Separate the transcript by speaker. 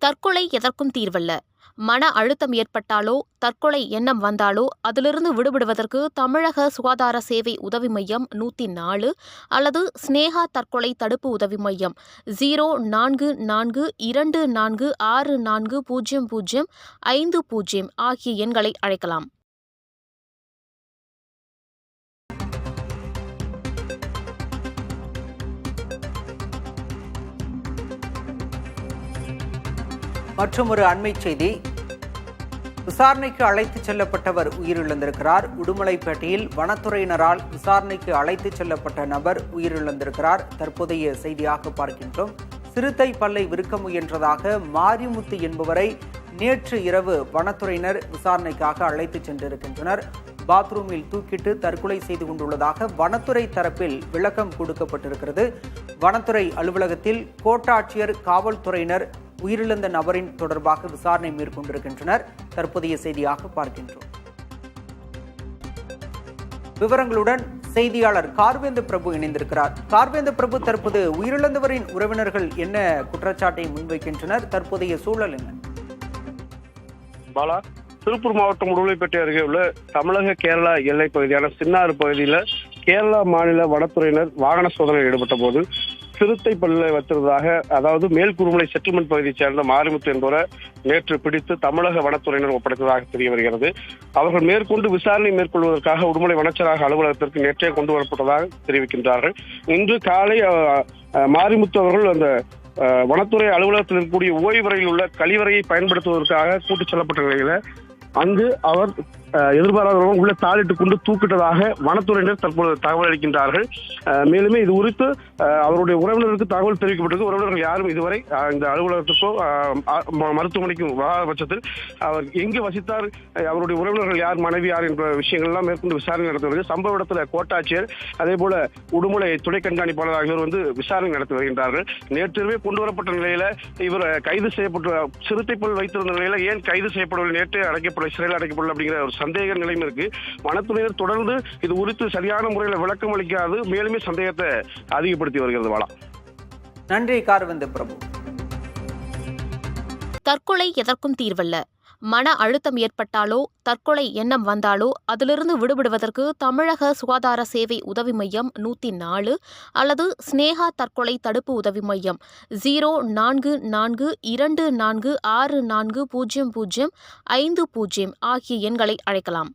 Speaker 1: தற்கொலை எதற்கும் தீர்வல்ல. மன அழுத்தம் ஏற்பட்டாலோ தற்கொலை எண்ணம் வந்தாலோ அதிலிருந்து விடுபடுவதற்கு தமிழக சுகாதார சேவை உதவி மையம் 104 அல்லது ஸ்னேகா தற்கொலை தடுப்பு உதவி மையம் 0442640050 ஆகிய எண்களை அழைக்கலாம்.
Speaker 2: மற்றும் ஒரு அண்மை செய்தி. விசாரணைக்கு அழைத்துச் செல்லப்பட்டவர் உயிரிழந்திருக்கிறார். உடுமலைப்பேட்டையில் வனத்துறையினரால் விசாரணைக்கு அழைத்துச் செல்லப்பட்ட நபர் உயிரிழந்திருக்கிறார். தற்போதைய செய்தியாக பார்க்கின்றோம். சிறுத்தை பல்லை விற்க முயன்றதாக மாரிமுத்து என்பவரை நேற்று இரவு வனத்துறையினர் விசாரணைக்காக அழைத்துச் சென்றிருக்கின்றனர். பாத்ரூமில் தூக்கிட்டு தற்கொலை செய்து கொண்டுள்ளதாக வனத்துறை தரப்பில் விளக்கம் கொடுக்கப்பட்டிருக்கிறது. வனத்துறை அலுவலகத்தில் கோட்டாட்சியர், காவல்துறையினர் உயிரிழந்த நபரின் தொடர்பாக விசாரணை மேற்கொண்டிருக்கின்றனர். தற்போதைய செய்தியாக பார்க்கின்றோம். விவரங்களுடன் செய்தியாளர் கார்வேந்த பிரபு இணைந்திருக்கிறார். கார்வேந்த பிரபு, தற்போது உயிரிழந்தவரின் உறவினர்கள் என்ன குற்றச்சாட்டை முன்வைக்கின்றனர்? தற்போதைய சூழல் என்ன?
Speaker 3: பாலா, திருப்பூர் மாவட்டம் உடுமலைப்பேட்டை அருகே உள்ள தமிழக கேரளா எல்லை பகுதியான சின்னாறு பகுதியில் கேரளா மாநில வனத்துறையினர் வாகன சோதனையில் ஈடுபட்ட போது சிறுத்தை பல்லை வைத்திருந்ததாக, அதாவது மேல்குருமலை செட்டில்மெண்ட் பகுதியைச் சேர்ந்த மாரிமுத்து என்பவரை நேற்று பிடித்து தமிழக வனத்துறையினர் ஒப்படைத்ததாக தெரிய வருகிறது. அவர்கள் மேற்கொண்டு விசாரணை மேற்கொள்வதற்காக உடுமலை வனச்சரக அலுவலகத்திற்கு நேற்றே கொண்டு வரப்பட்டதாக தெரிவிக்கின்றார்கள். இன்று காலை மாரிமுத்து அவர்கள் அந்த வனத்துறை அலுவலகத்தில் இருக்கக்கூடிய ஓய்வறையில் உள்ள கழிவறையை பயன்படுத்துவதற்காக கூட்டிச் செல்லப்பட்ட நிலையில அங்கு அவர் எதிர்பாராத உள்ள தாளிட்டு கொண்டு தூக்கிட்டதாக வனத்துறையினர் தற்போது தகவல் அளிக்கின்றார்கள். மேலுமே இது குறித்து அவருடைய உறவினருக்கு தகவல் தெரிவிக்கப்பட்டது. உறவினர்கள் யாரும் இதுவரை இந்த அலுவலகத்துக்கோ மருத்துவமனைக்கும் வராத பட்சத்தில் அவர் எங்கு வசித்தார், அவருடைய உறவினர்கள் யார், மனைவி யார் என்ற விஷயங்கள் எல்லாம் மேற்கொண்டு விசாரணை நடத்தி வருகிறது. சம்பவ இடத்துல கோட்டாட்சியர், அதே போல உடுமலை துணை கண்காணிப்பாளர் ஆகியோர் விசாரணை நடத்தி வருகின்றார்கள். நேற்றிரவே கொண்டு வரப்பட்ட நிலையில இவர் கைது செய்யப்பட்டு சிறுத்தை போல் வைத்திருந்த நிலையில ஏன் கைது செய்யப்படவில்லை, நேற்றே சிறையில் அடைக்கப்படவில்லை அப்படிங்கிற ஒரு சந்தேக நிலைமை இருக்கு. வனத்துறையினர் தொடர்ந்து இது குறித்து சரியான முறையில் விளக்கம் அளிக்காது மேலுமே சந்தேகத்தை அதிகப்படுத்தி வருகிறது. வாழா,
Speaker 2: நன்றி கார்வேந்த பிரபு.
Speaker 1: தற்கொலை எதற்கும் தீர்வல்ல. மன அழுத்தம் ஏற்பட்டாலோ தற்கொலை எண்ணம் வந்தாலோ அதிலிருந்து விடுபடுவதற்கு தமிழக சுகாதார சேவை உதவி மையம் 104 அல்லது ஸ்னேகா தற்கொலை தடுப்பு உதவி மையம் 0442640050 ஆகிய எண்களை அழைக்கலாம்.